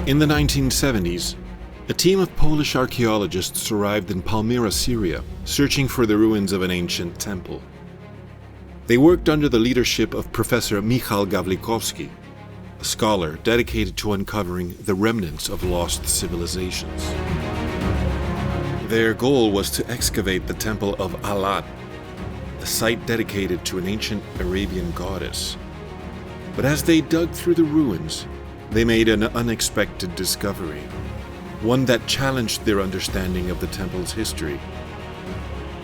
In the 1970s, a team of Polish archaeologists arrived in Palmyra, Syria, searching for the ruins of an ancient temple. They worked under the leadership of Professor Michał Gawlikowski, a scholar dedicated to uncovering the remnants of lost civilizations. Their goal was to excavate the temple of Alat, a site dedicated to an ancient Arabian goddess. But as they dug through the ruins, they made an unexpected discovery, one that challenged their understanding of the temple's history.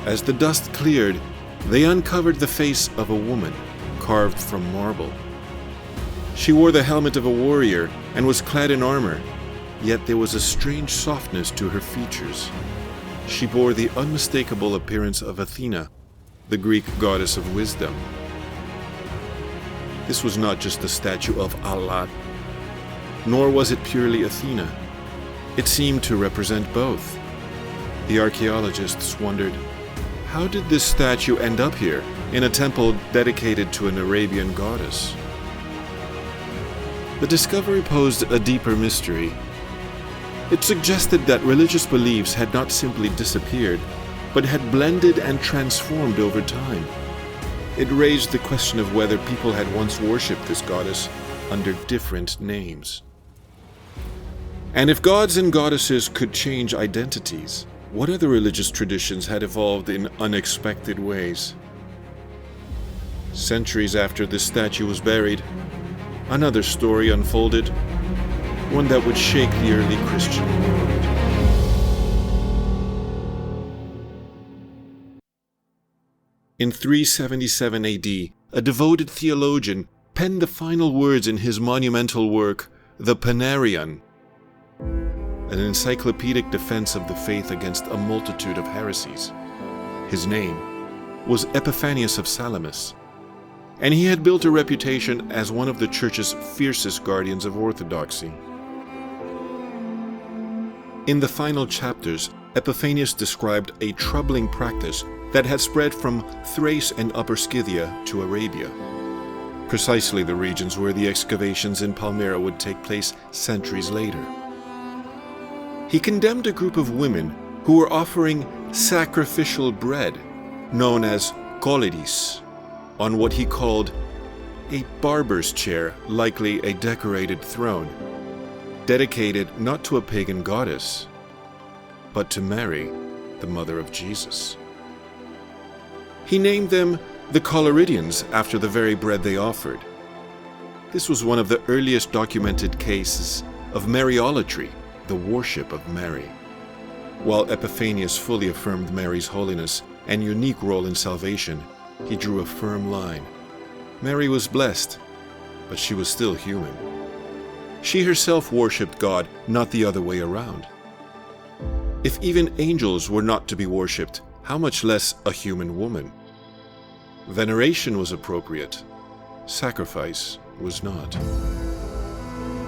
As the dust cleared, they uncovered the face of a woman carved from marble. She wore the helmet of a warrior and was clad in armor, yet there was a strange softness to her features. She bore the unmistakable appearance of Athena, the Greek goddess of wisdom. This was not just a statue of Alat, nor was it purely Athena. It seemed to represent both. The archaeologists wondered, how did this statue end up here, in a temple dedicated to an Arabian goddess? The discovery posed a deeper mystery. It suggested that religious beliefs had not simply disappeared, but had blended and transformed over time. It raised the question of whether people had once worshipped this goddess under different names. And if gods and goddesses could change identities, what other religious traditions had evolved in unexpected ways? Centuries after this statue was buried, another story unfolded, one that would shake the early Christian world. In 377 AD, a devoted theologian penned the final words in his monumental work, the Panarion, an encyclopedic defense of the faith against a multitude of heresies. His name was Epiphanius of Salamis, and he had built a reputation as one of the Church's fiercest guardians of orthodoxy. In the final chapters, Epiphanius described a troubling practice that had spread from Thrace and Upper Scythia to Arabia, precisely the regions where the excavations in Palmyra would take place centuries later. He condemned a group of women who were offering sacrificial bread, known as collyrides, on what he called a barber's chair, likely a decorated throne, dedicated not to a pagan goddess, but to Mary, the mother of Jesus. He named them the Collyridians after the very bread they offered. This was one of the earliest documented cases of Mariolatry, the worship of Mary. While Epiphanius fully affirmed Mary's holiness and unique role in salvation, he drew a firm line. Mary was blessed, but she was still human. She herself worshipped God, not the other way around. If even angels were not to be worshipped, how much less a human woman? Veneration was appropriate. Sacrifice was not.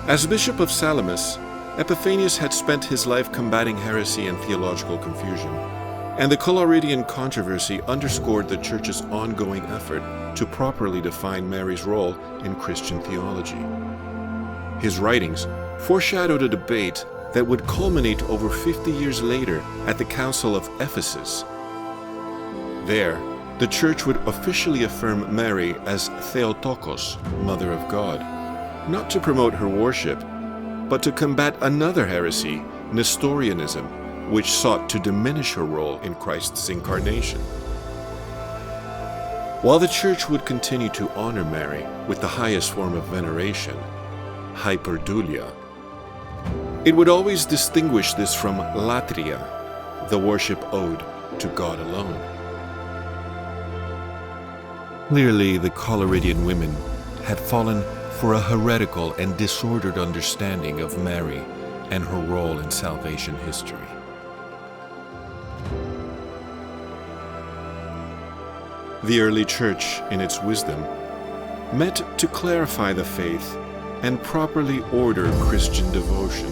As Bishop of Salamis, Epiphanius had spent his life combating heresy and theological confusion, and the Collyridian controversy underscored the Church's ongoing effort to properly define Mary's role in Christian theology. His writings foreshadowed a debate that would culminate over 50 years later at the Council of Ephesus. There, the Church would officially affirm Mary as Theotokos, Mother of God, not to promote her worship, but to combat another heresy, Nestorianism, which sought to diminish her role in Christ's incarnation. While the Church would continue to honor Mary with the highest form of veneration, hyperdulia, it would always distinguish this from latria, the worship owed to God alone. Clearly, the Collyridian women had fallen for a heretical and disordered understanding of Mary and her role in salvation history. The early Church, in its wisdom, met to clarify the faith and properly order Christian devotion.